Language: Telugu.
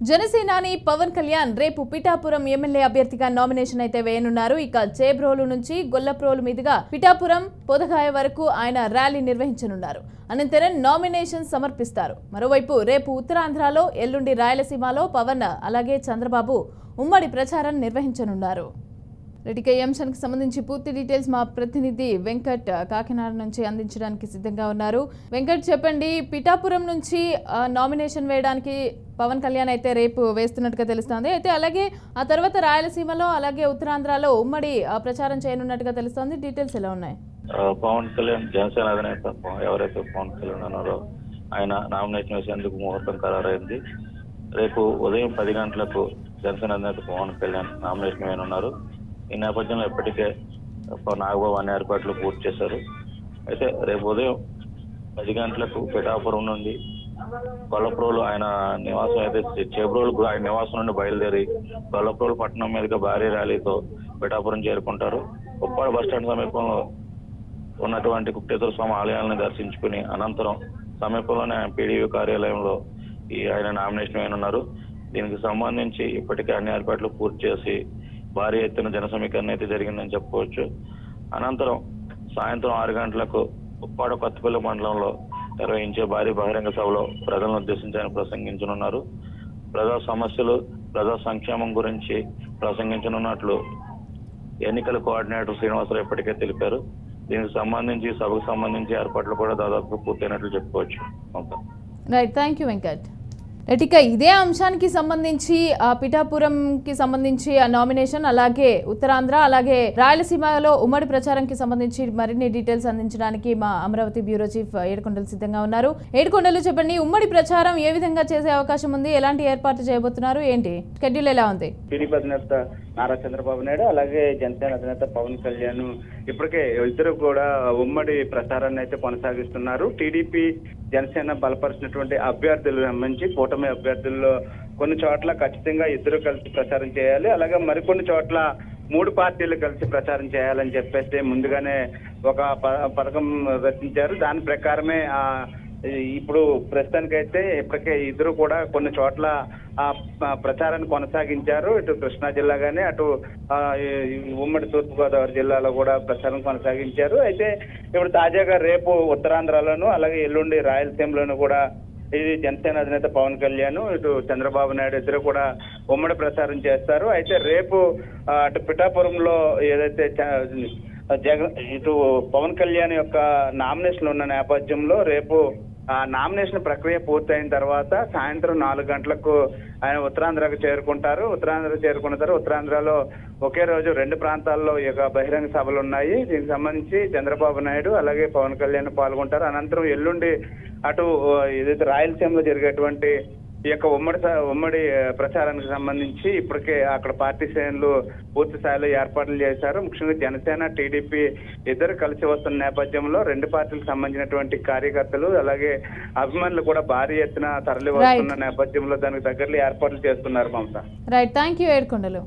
జనసేనాని పవన్ కళ్యాణ్ రేపు పిఠాపురం ఎమ్మెల్యే అభ్యర్థిగా నామినేషన్ అయితే వేయనున్నారు. ఇక చేబ్రోలు నుంచి గొల్లప్రోలు మీదుగా పిఠాపురం పొదగాయ వరకు ఆయన ర్యాలీ నిర్వహించనున్నారు. అనంతరం నామినేషన్ సమర్పిస్తారు. మరోవైపు రేపు ఉత్తరాంధ్రలో, ఎల్లుండి రాయలసీమలో పవన్ అలాగే చంద్రబాబు ఉమ్మడి ప్రచారం నిర్వహించనున్నారు. రెడ్డికి ఈ అంశానికి సంబంధించి పూర్తి డీటెయిల్స్ మా ప్రతినిధి వెంకట్ కాకినాడ నుంచి అందించడానికి సిద్ధంగా ఉన్నారు. వెంకట్, చెప్పండి, పిఠాపురం నుంచి నామినేషన్ వేయడానికి పవన్ కళ్యాణ్ అయితే రేపు వేస్తున్నట్టుగా తెలుస్తోంది. అయితే అలాగే ఆ తర్వాత రాయలసీమలో అలాగే ఉత్తరాంధ్రలో ఉమ్మడి ప్రచారం చేయనున్నట్టుగా తెలుస్తోంది. డీటెయిల్స్ ఎలా ఉన్నాయి? పవన్ కళ్యాణ్ జనసేన అధినేత ఎవరైతే పవన్ కళ్యాణ్ ఉన్నారో ఆయన నామినేషన్ వేసేందుకు ముహూర్తం ఖరారైంది. రేపు ఉదయం 10 గంటలకు జనసేన అధినేత పవన్ కళ్యాణ్ నామినేషన్ వేయనున్నారు. ఈ నేపథ్యంలో ఇప్పటికే నాగబాబు అన్ని ఏర్పాట్లు పూర్తి చేశారు. అయితే రేపు ఉదయం 10 గంటలకు పిఠాపురం నుండి గొల్లప్రోలు ఆయన నివాసం అయితే చేబ్రోలు ఆయన నివాసం నుండి బయలుదేరి గొల్లప్రోలు పట్టణం మీదుగా భారీ ర్యాలీతో పిఠాపురం చేరుకుంటారు. ఉప్పాడ బస్టాండ్ సమీపంలో ఉన్నటువంటి కుక్టేశ్వర స్వామి ఆలయాలను దర్శించుకుని అనంతరం సమీపంలోనే పీడీవీ కార్యాలయంలో ఆయన నామినేషన్ వేయనున్నారు. దీనికి సంబంధించి ఇప్పటికే అన్ని ఏర్పాట్లు పూర్తి చేసి భారీ ఎత్తున జన సమీకరణ అయితే జరిగిందని చెప్పుకోవచ్చు. అనంతరం సాయంత్రం 6 గంటలకు ఉప్పాడ కొత్తపల్లి మండలంలో నిర్వహించే భారీ బహిరంగ సభలో ప్రజలను ఉద్దేశించి ఆయన ప్రసంగించనున్నారు. ప్రజా సమస్యలు, ప్రజా సంక్షేమం గురించి ప్రసంగించనున్నట్లు ఎన్నికల కోఆర్డినేటర్ శ్రీనివాసరావు ఇప్పటికే తెలిపారు. దీనికి సంబంధించి సభకు సంబంధించి ఏర్పాట్లు కూడా దాదాపు పూర్తయినట్లు చెప్పుకోవచ్చు. Right, thank you Venkat. ఇక ఇదే అంశానికి సంబంధించి పిఠాపురంకి సంబంధించి నామినేషన్, అలాగే ఉత్తరాంధ్ర అలాగే రాయలసీమలో ఉమ్మడి ప్రచారంకి సంబంధించి మరిన్ని డీటెయిల్స్ అందించడానికి మా అమరావతి బ్యూరో చీఫ్ ఏడుకొండలు సిద్ధంగా ఉన్నారు. ఏడుకొండలు, చెప్పండి, ఉమ్మడి ప్రచారం ఏ విధంగా చేసే అవకాశం ఉంది? ఎలాంటి ఏర్పాట్లు చేయబోతున్నారు? ఏంటి షెడ్యూల్ ఎలా ఉంది? టీడీపీ అధినేత నారా చంద్రబాబు నాయుడు అలాగే జనసేన అధినేత పవన్ కళ్యాణ్ ఇప్పటికే ఇద్దరు కూడా ఉమ్మడి ప్రచారాన్ని అయితే కొనసాగిస్తున్నారు. టీడీపీ జనసేన బలపరిచినటువంటి అభ్యర్థులు సంబంధించి కూటమి అభ్యర్థుల్లో కొన్ని చోట్ల ఖచ్చితంగా ఇద్దరు కలిసి ప్రచారం చేయాలి, అలాగే మరికొన్ని చోట్ల 3 పార్టీలు కలిసి ప్రచారం చేయాలని చెప్పేసి ముందుగానే ఒక పథకం రచించారు. దాని ప్రకారమే ఇప్పుడు ప్రస్తుతానికైతే ఇప్పటికే ఇద్దరు కూడా కొన్ని చోట్ల ప్రచారాన్ని కొనసాగించారు. ఇటు కృష్ణా జిల్లా కానీ అటు ఉమ్మడి తూర్పుగోదావరి జిల్లాలో కూడా ప్రచారం కొనసాగించారు. అయితే ఇప్పుడు తాజాగా రేపు ఉత్తరాంధ్రలోను అలాగే ఎల్లుండి రాయలసీమలోను కూడా ఇది జనసేన అధినేత పవన్ కళ్యాణ్ ఇటు చంద్రబాబు నాయుడు ఇద్దరు కూడా ఉమ్మడి ప్రచారం చేస్తారు. అయితే రేపు అటు పిఠాపురంలో ఏదైతే ఇటు పవన్ కళ్యాణ్ యొక్క నామినేషన్ ఉన్న నేపథ్యంలో రేపు నామినేషన్ ప్రక్రియ పూర్తయిన తర్వాత సాయంత్రం 4 గంటలకు ఆయన ఉత్తరాంధ్రకు చేరుకుంటారు. ఉత్తరాంధ్ర చేరుకున్న తర్వాత ఉత్తరాంధ్రలో ఒకే రోజు 2 ప్రాంతాల్లో ఈ యొక్క బహిరంగ సభలు ఉన్నాయి. దీనికి సంబంధించి చంద్రబాబు నాయుడు అలాగే పవన్ కళ్యాణ్ పాల్గొంటారు. అనంతరం ఎల్లుండి అటు ఏదైతే రాయలసీమలో జరిగేటువంటి ఈ యొక్క ఉమ్మడి ప్రచారానికి సంబంధించి ఇప్పటికే అక్కడ పార్టీ శ్రేణులు పూర్తి స్థాయిలో ఏర్పాట్లు చేశారు. ముఖ్యంగా జనసేన, టీడీపీ ఇద్దరు కలిసి వస్తున్న నేపథ్యంలో 2 పార్టీలకు సంబంధించినటువంటి కార్యకర్తలు అలాగే అభిమానులు కూడా భారీ ఎత్తున తరలి వస్తున్న నేపథ్యంలో దానికి దగ్గరలో ఏర్పాట్లు చేస్తున్నారు. మమత, రైట్, థ్యాంక్ యూ ఏడుకొండలు.